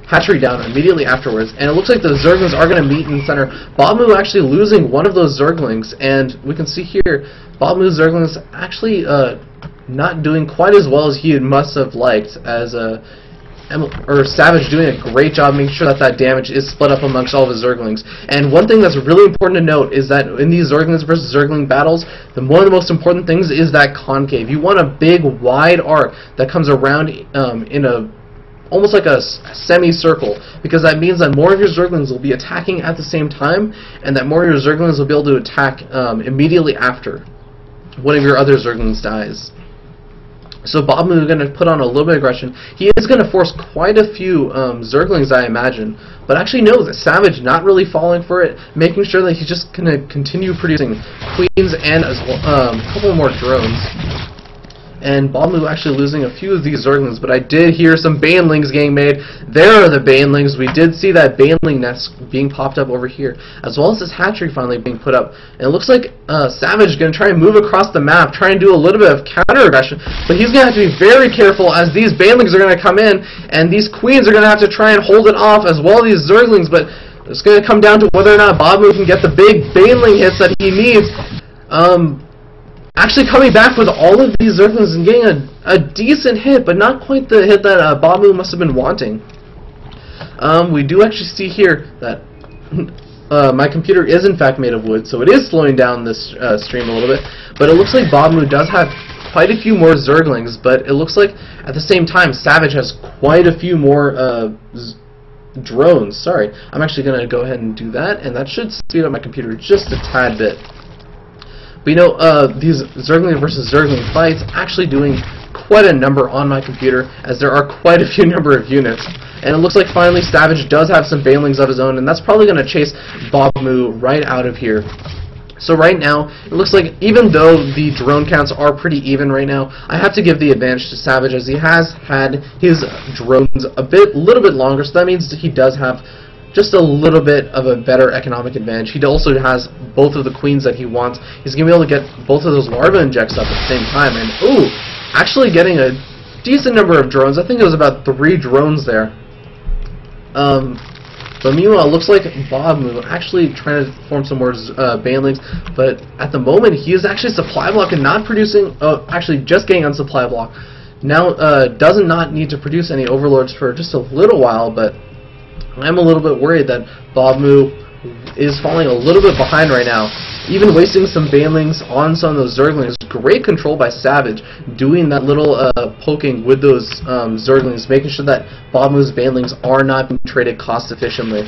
A: hatchery down immediately afterwards. And it looks like the Zerglings are going to meet in the center. Bobmu actually losing one of those Zerglings, and we can see here Bobmu's Zerglings actually not doing quite as well as he must have liked, as Savage doing a great job making sure that damage is split up amongst all of his Zerglings. And one thing that's really important to note is that in these Zerglings versus Zergling battles, one of the most important things is that concave. You want a big, wide arc that comes around in a almost like a semicircle, because that means that more of your Zerglings will be attacking at the same time, and that more of your Zerglings will be able to attack immediately after one of your other Zerglings dies. So Bobmu is going to put on a little bit of aggression. He is going to force quite a few Zerglings, I imagine. But actually no, the Savage not really falling for it, making sure that he's just going to continue producing Queens and as well, a couple more drones. And Bobmu actually losing a few of these Zerglings, but I did hear some Banelings getting made. There are the Banelings. We did see that Baneling nest being popped up over here, as well as this hatchery finally being put up. And it looks like Savage is going to try and move across the map, try and do a little bit of counter-aggression, but he's going to have to be very careful, as these Banelings are going to come in, and these Queens are going to have to try and hold it off, as well as these Zerglings, but it's going to come down to whether or not Bobmu can get the big Baneling hits that he needs. Actually coming back with all of these Zerglings and getting a decent hit, but not quite the hit that Bobmu must have been wanting. We do actually see here that my computer is in fact made of wood, so it is slowing down this stream a little bit. But it looks like Bobmu does have quite a few more Zerglings, but it looks like at the same time Savage has quite a few more drones. Sorry, I'm actually going to go ahead and do that, and that should speed up my computer just a tad bit. But you know, these Zergling versus Zergling fights actually doing quite a number on my computer, as there are quite a few number of units. And it looks like finally Savage does have some Banelings of his own, and that's probably going to chase Bobmu right out of here. So right now, it looks like even though the drone counts are pretty even right now, I have to give the advantage to Savage, as he has had his drones a little bit longer, so that means he does have just a little bit of a better economic advantage. He also has both of the Queens that he wants. He's going to be able to get both of those larva injects up at the same time. And, ooh, actually getting a decent number of drones. I think it was about 3 drones there. But meanwhile, it looks like Bob Moo actually trying to form some more banelings, but at the moment he is actually supply block and not producing, actually just getting on supply block. Now does not need to produce any overlords for just a little while, but I'm a little bit worried that Bob Moo is falling a little bit behind right now. Even wasting some banelings on some of those Zerglings. Great control by Savage, doing that little poking with those Zerglings, making sure that Bob Moo's banelings are not being traded cost efficiently.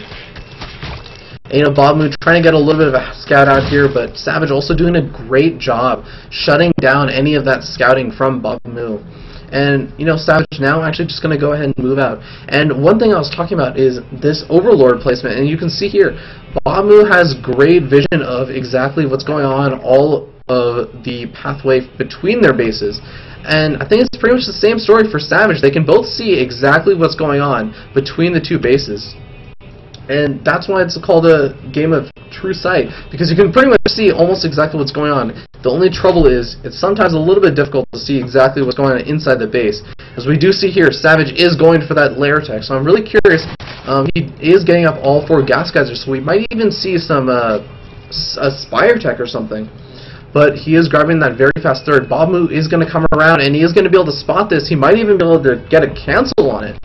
A: And, you know, Bob Moo trying to get a little bit of a scout out here, but Savage also doing a great job shutting down any of that scouting from Bob Moo. And, you know, Savage now actually just going to go ahead and move out. And one thing I was talking about is this Overlord placement. And you can see here, Bob Moo has great vision of exactly what's going on all of the pathway between their bases. And I think it's pretty much the same story for Savage. They can both see exactly what's going on between the two bases. And that's why it's called a game of true sight, because you can pretty much see almost exactly what's going on. The only trouble is it's sometimes a little bit difficult to see exactly what's going on inside the base. As we do see here, Savage is going for that lair tech, so I'm really curious. He is getting up all 4 gas geysers, so we might even see some a spire tech or something. But he is grabbing that very fast third. Bob Moo is going to come around, and he is going to be able to spot this. He might even be able to get a cancel on it,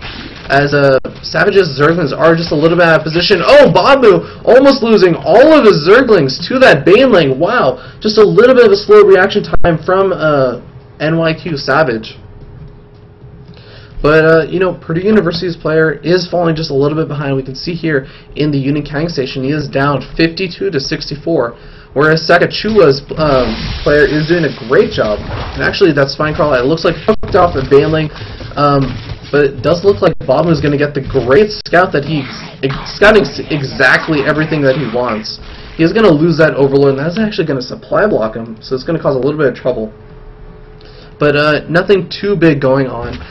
A: as Savage's Zerglings are just a little bit out of position. Oh, Bob Moo almost losing all of his Zerglings to that Baneling. Wow, just a little bit of a slow reaction time from NYQ Savage. But, you know, Purdue University's player is falling just a little bit behind. We can see here in the Unikang station, he is down 52 to 64. Whereas Saskatchewan's player is doing a great job. And actually, that Spine Crawler, it looks like hooked off a Baneling. But it does look like Bob is going to get the great scout that he's scouting exactly everything that he wants. He's going to lose that Overlord, and that's actually going to supply block him. So it's going to cause a little bit of trouble. But nothing too big going on.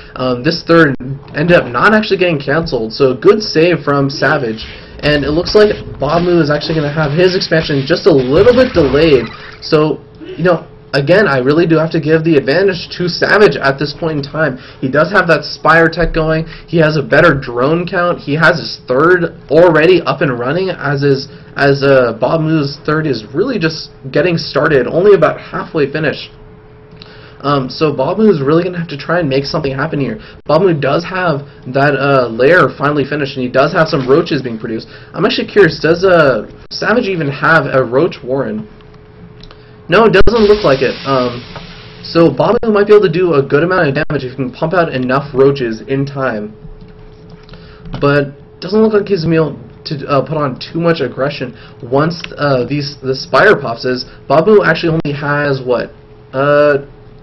A: This third ended up not actually getting canceled. So good save from Savage. And it looks like Bob Moo is actually going to have his expansion just a little bit delayed. So, you know, again, I really do have to give the advantage to Savage at this point in time. He does have that Spire tech going. He has a better drone count. He has his third already up and running, as Bob Moo's third is really just getting started, only about halfway finished. So Bob Moo is really going to have to try and make something happen here. Bob Moo does have that lair finally finished, and he does have some roaches being produced. I'm actually curious, does Savage even have a roach warren? No, it doesn't look like it. So Bob Moo might be able to do a good amount of damage if he can pump out enough roaches in time. But it doesn't look like he's able to put on too much aggression once the Spire pops. As Bob Moo actually only has, what,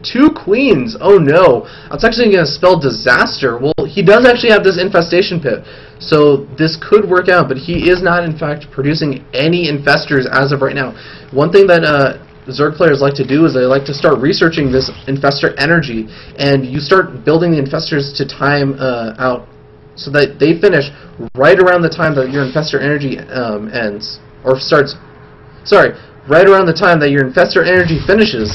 A: 2 queens. Oh no, that's actually going to spell disaster. Well, he does actually have this infestation pit, so this could work out, but he is not in fact producing any infestors as of right now. One thing that Zerg players like to do is they like to start researching this infestor energy, and you start building the infestors to time out so that they finish right around the time that your infestor energy ends, or starts, sorry, right around the time that your infestor energy finishes,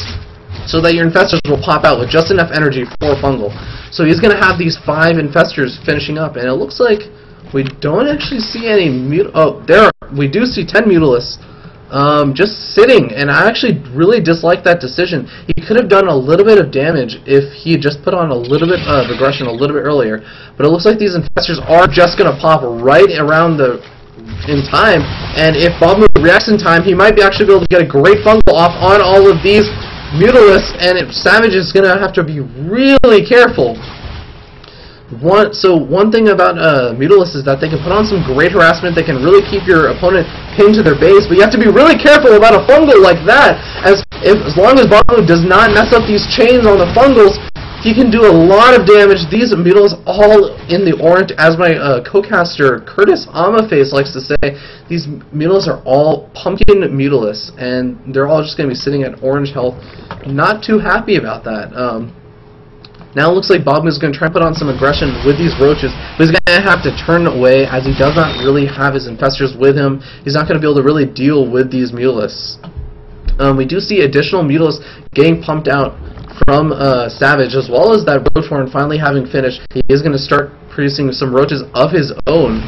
A: so that your infestors will pop out with just enough energy for fungal. So he's going to have these 5 infestors finishing up, and it looks like we don't actually see any we do see 10 Mutalisks just sitting, and I actually really dislike that decision. He could have done a little bit of damage if he had just put on a little bit of aggression a little bit earlier, but it looks like these infestors are just going to pop right around in time, and if Bob Moo reacts in time, he might be actually be able to get a great fungal off on all of these Mutalisks, and Savage is going to have to be really careful. One thing about Mutalisks is that they can put on some great harassment. They can really keep your opponent pinned to their base, but you have to be really careful about a fungal like that, as long as Bob Moo does not mess up these chains on the fungals, he can do a lot of damage. These Mutalisks all in the orange, as my co-caster Curtis Amaface likes to say, these Mutalisks are all pumpkin Mutalisks, and they're all just going to be sitting at orange health. Not too happy about that. Now it looks like Bob is going to try and put on some aggression with these roaches, but he's going to have to turn away, as he does not really have his infestors with him. He's not going to be able to really deal with these Mutalisks. We do see additional Mutalisks getting pumped out from Savage, as well as that roach horn finally having finished. He is going to start producing some roaches of his own.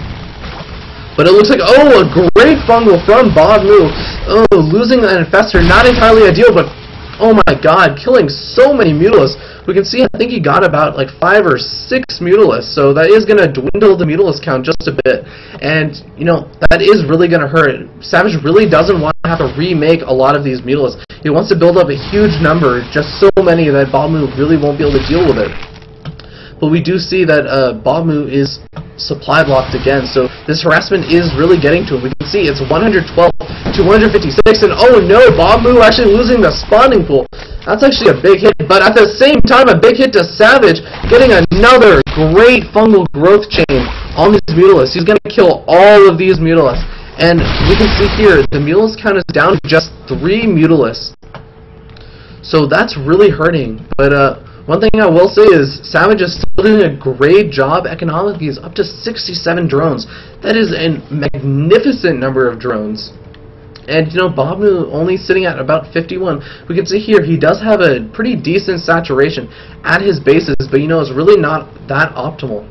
A: But it looks like, oh, a great fungal from Bob Moo. Oh, losing that Infestor, not entirely ideal, but oh my god, killing so many Mutalisks. We can see, I think he got about like 5 or 6 Mutalisks, so that is going to dwindle the Mutalisk count just a bit. And, you know, that is really going to hurt. Savage really doesn't want to have to remake a lot of these Mutalisks. He wants to build up a huge number, just so many that Bob Moo really won't be able to deal with it. But we do see that Bob Moo is supply blocked again, so this harassment is really getting to him. We can see it's 112 to 156, and oh no, Bob Moo actually losing the spawning pool. That's actually a big hit, but at the same time, a big hit to Savage, getting another great fungal growth chain on these Mutalisks. He's going to kill all of these Mutalisks, and we can see here, the Mutalisk count is down to just 3 Mutalisks. So that's really hurting, but one thing I will say is Savage is still doing a great job economically. He's up to 67 drones. That is a magnificent number of drones. And, you know, Bob Moo only sitting at about 51. We can see here he does have a pretty decent saturation at his bases, but, you know, it's really not that optimal.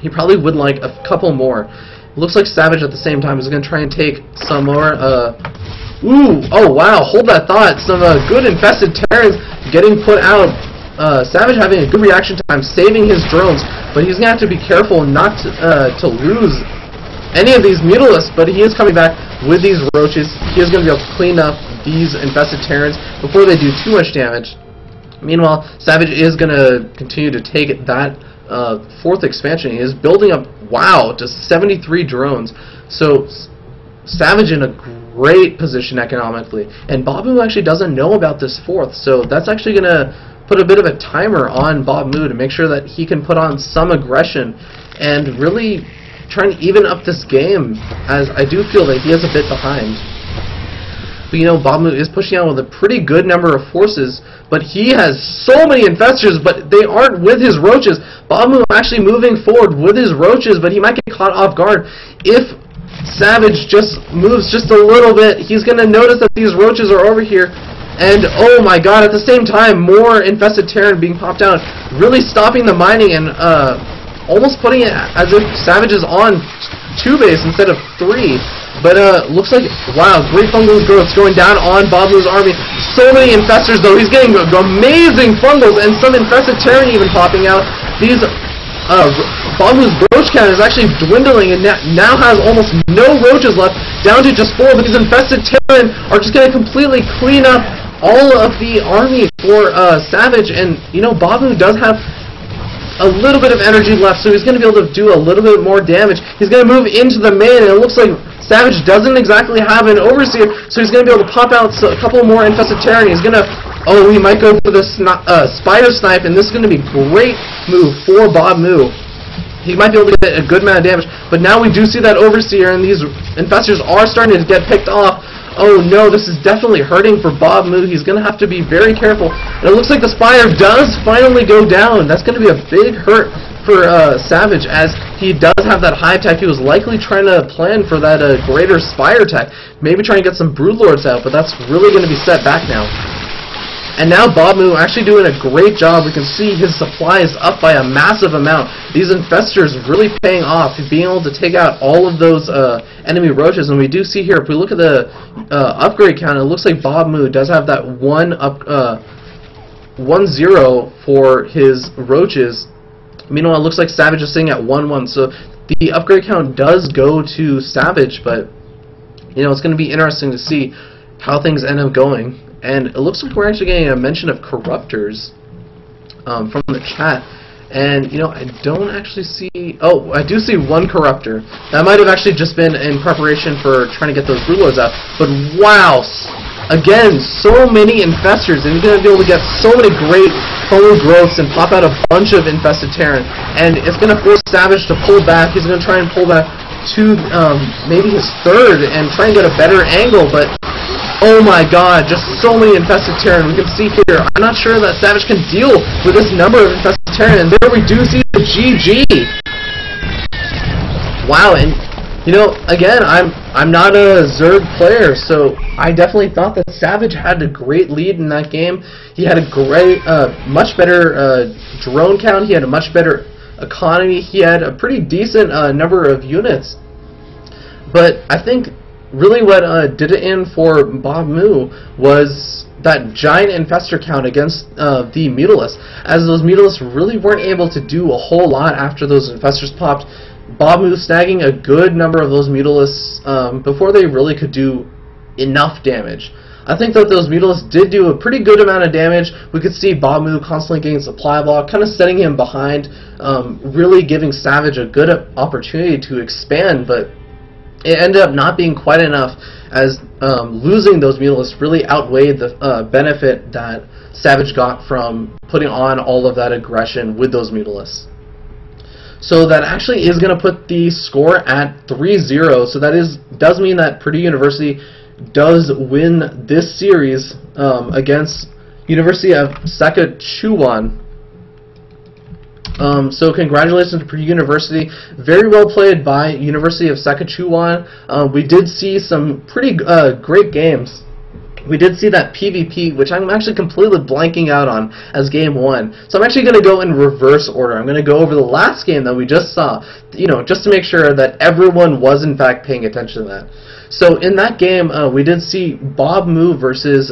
A: He probably would like a couple more. It looks like Savage at the same time is going to try and take some more, ooh, oh wow, hold that thought. Some good infested Terrans getting put out. Savage having a good reaction time, saving his drones, but he's going to have to be careful not to lose any of these Mutalisks, but he is coming back with these roaches. He is going to be able to clean up these infested Terrans before they do too much damage. Meanwhile, Savage is going to continue to take that 4th expansion. He is building up, wow, to 73 drones. So Savage in a great position economically, and Bob Moo actually doesn't know about this 4th, so that's actually going to put a bit of a timer on Bob Moo to make sure that he can put on some aggression and really try and even up this game, as I do feel that he is a bit behind. But you know, Bob Moo is pushing out with a pretty good number of forces, but he has so many infestors, but they aren't with his roaches. Bob Moo actually moving forward with his roaches, but he might get caught off guard. If Savage just moves just a little bit, he's going to notice that these roaches are over here. And oh my god, at the same time, more infested Terran being popped out, really stopping the mining and almost putting it as if Savage is on 2 base instead of 3. But looks like, wow, great fungal growth going down on Bob Moo's army. So many infestors though, he's getting amazing fungals and some infested Terran even popping out. These Bob Moo's roach count is actually dwindling and now has almost no roaches left, down to just 4, but these infested Terran are just going to completely clean up all of the army for Savage, and you know, Bob Moo does have a little bit of energy left, so he's going to be able to do a little bit more damage. He's going to move into the main, and it looks like Savage doesn't exactly have an Overseer, so he's going to be able to pop out a couple more infested Terran. He's going to, oh, he might go for the Spider Snipe, and this is going to be a great move for Bob Moo. He might be able to get a good amount of damage, but now we do see that Overseer, and these infestors are starting to get picked off. Oh no, this is definitely hurting for Bob Moo. He's going to have to be very careful. And it looks like the Spire does finally go down. That's going to be a big hurt for Savage, as he does have that hive tech. He was likely trying to plan for that greater Spire tech. Maybe try and get some Broodlords out, but that's really going to be set back now. And now Bob Moo actually doing a great job. We can see his supply is up by a massive amount. These infestors really paying off, being able to take out all of those enemy roaches. And we do see here, if we look at the upgrade count, it looks like Bob Moo does have that 1-0 for his roaches. Meanwhile, it looks like Savage is sitting at 1-1. So the upgrade count does go to Savage, but you know, it's going to be interesting to see how things end up going. And it looks like we're actually getting a mention of Corruptors from the chat. And, you know, I don't actually see... Oh, I do see 1 Corruptor. That might have actually just been in preparation for trying to get those Broodlords out. But, wow! Again, so many infestors. And he's going to be able to get so many great fungal growths and pop out a bunch of infested Terran. And it's going to force Savage to pull back. He's going to try and pull back to maybe his 3rd and try and get a better angle. But... oh my god, just so many infested Terran. We can see here, I'm not sure that Savage can deal with this number of infested Terran. And there we do see the GG. Wow, and you know, again, I'm not a Zerg player, so I definitely thought that Savage had a great lead in that game. He had a great, much better drone count. He had a much better economy. He had a pretty decent number of units. But I think really what did it in for Bob Moo was that giant infestor count against the Mutalisks, as those Mutalisks really weren't able to do a whole lot after those infestors popped. Bob Moo snagging a good number of those Mutalisks before they really could do enough damage. I think that those Mutalisks did do a pretty good amount of damage. We could see Bob Moo constantly getting supply block, kind of setting him behind, really giving Savage a good opportunity to expand, but it ended up not being quite enough, as losing those Mutalisks really outweighed the benefit that Savage got from putting on all of that aggression with those Mutalisks. So that actually is going to put the score at 3-0, so that does mean that Purdue University does win this series against University of Saskatchewan. So congratulations to Purdue University. Very well played by University of Saskatchewan. We did see some pretty great games. We did see that PvP, which I'm actually completely blanking out on as game 1. So I'm actually going to go in reverse order. I'm going to go over the last game that we just saw, just to make sure that everyone was in fact paying attention to that. So in that game, we did see Bob Moo versus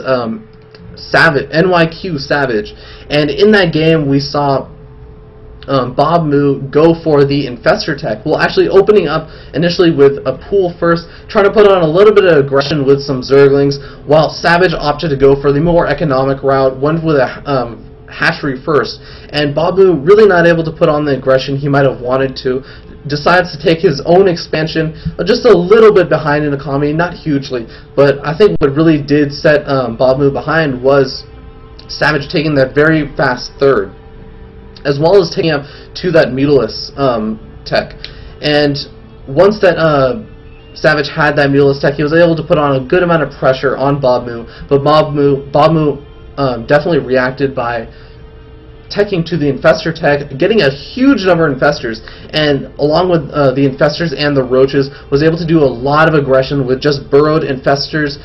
A: Savage, NYQ Savage, and in that game we saw Bob Moo go for the Infestor tech. Well, actually opening up initially with a pool first, trying to put on a little bit of aggression with some Zerglings, while Savage opted to go for the more economic route, went with a hatchery first, and Bob Moo, really not able to put on the aggression he might have wanted to, decides to take his own expansion just a little bit behind in economy, not hugely, but I think what really did set Bob Moo behind was Savage taking that very fast third, as well as taking up to that Mutalisk tech. And once that Savage had that Mutalisk tech, he was able to put on a good amount of pressure on Bob Moo, but Bob Moo definitely reacted by teching to the Infestor tech, getting a huge number of Infestors, and along with the Infestors and the Roaches, was able to do a lot of aggression with just burrowed Infestors,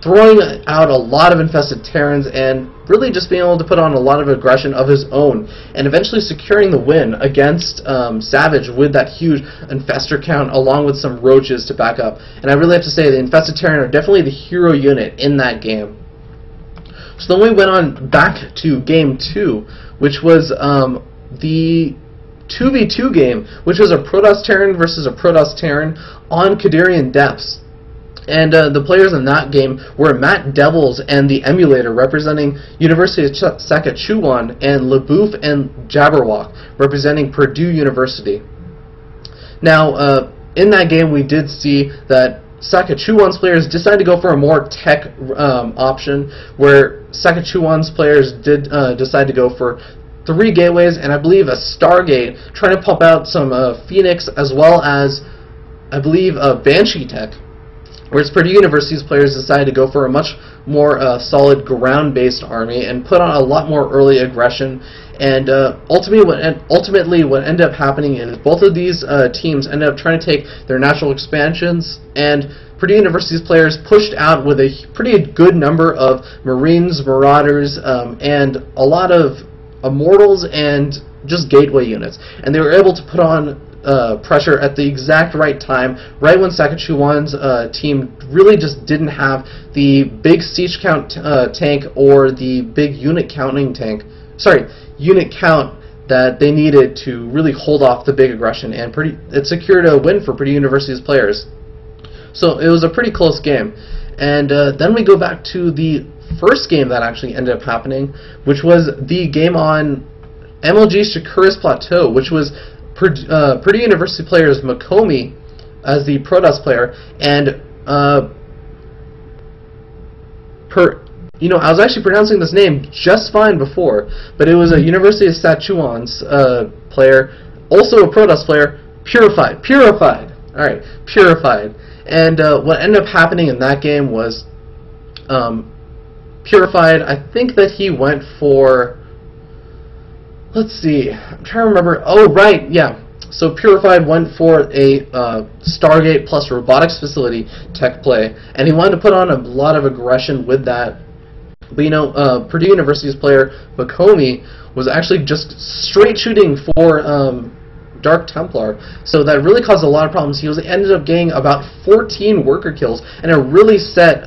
A: throwing out a lot of infested Terrans, and really just being able to put on a lot of aggression of his own, and eventually securing the win against Savage with that huge Infestor count, along with some Roaches to back up. And I really have to say, the Infested Terran are definitely the hero unit in that game. So then we went on back to Game 2, which was the 2v2 game, which was a Protoss Terran versus a Protoss Terran on Kadarian Depths. And the players in that game were Matt Devils and the Emulator, representing University of Saskatchewan, and LeBouf and Jabberwock, representing Purdue University. Now, in that game, we did see that Saskatchewan's players decided to go for a more tech option, where Saskatchewan's players did decide to go for 3 gateways and I believe a Stargate, trying to pump out some Phoenix, as well as I believe a Banshee tech. Whereas Purdue University's players decided to go for a much more solid ground-based army and put on a lot more early aggression. And ultimately what ended up happening is both of these teams ended up trying to take their natural expansions, and Purdue University's players pushed out with a pretty good number of Marines, Marauders, and a lot of Immortals and just gateway units. And they were able to put on pressure at the exact right time, right when Saskatchewan's team really just didn't have the big siege count tank or the big unit count that they needed to really hold off the big aggression, and it secured a win for Purdue University's players. So it was a pretty close game. And then we go back to the first game that actually ended up happening, which was the game on MLG Shakuris Plateau, which was Purdue University players Makomi as the Protoss player, and I was actually pronouncing this name just fine before, but it was a University of Saskatchewan's player, also a Protoss player, Purified. Alright, Purified. And what ended up happening in that game was Purified, I think that he went for, let's see, I'm trying to remember. Oh, right, yeah. So Purified went for a Stargate plus Robotics Facility tech play, and he wanted to put on a lot of aggression with that. But Purdue University's player Makomi was actually just straight shooting for Dark Templar, so that really caused a lot of problems. He ended up getting about 14 worker kills, and it really set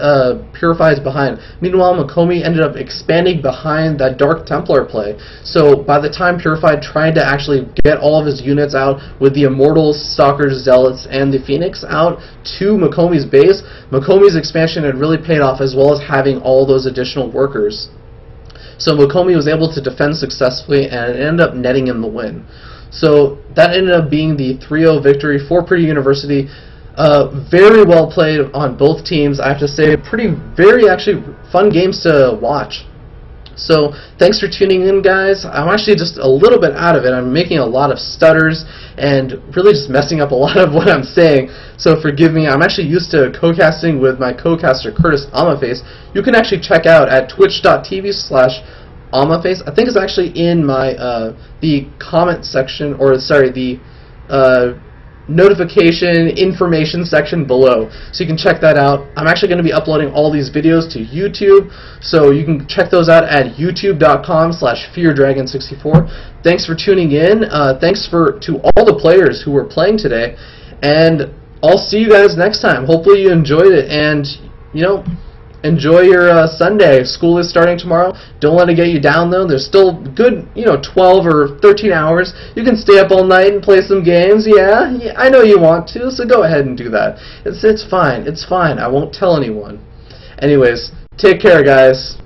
A: Purifies behind. Meanwhile, Makomi ended up expanding behind that Dark Templar play, so by the time Purified tried to actually get all of his units out with the Immortals, Stalkers, Zealots, and the Phoenix out to Makomi's base, Makomi's expansion had really paid off, as well as having all those additional workers. So Makomi was able to defend successfully, and it ended up netting him the win. So that ended up being the 3-0 victory for Purdue University. Very well played on both teams, I have to say. Very actually fun games to watch. So thanks for tuning in, guys. I'm actually just a little bit out of it. I'm making a lot of stutters and really just messing up a lot of what I'm saying, so forgive me. I'm actually used to co-casting with my co-caster Curtis Amaface. You can actually check out at twitch.tv/Amaface. I think it's actually in my the comment section, or sorry, the notification information section below, so you can check that out. I'm actually going to be uploading all these videos to YouTube, so you can check those out at youtube.com/FearDragon64. Thanks for tuning in. Thanks to all the players who were playing today, and I'll see you guys next time. Hopefully you enjoyed it, and enjoy your Sunday. School is starting tomorrow. Don't let it get you down, though. There's still good, 12 or 13 hours. You can stay up all night and play some games. Yeah, I know you want to, so go ahead and do that. It's fine. It's fine. I won't tell anyone. Anyways, take care, guys.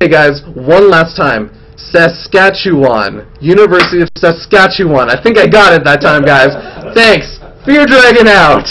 A: Hey guys, one last time. Saskatchewan. University of Saskatchewan. I think I got it that time, guys. Thanks. Fear Dragon out.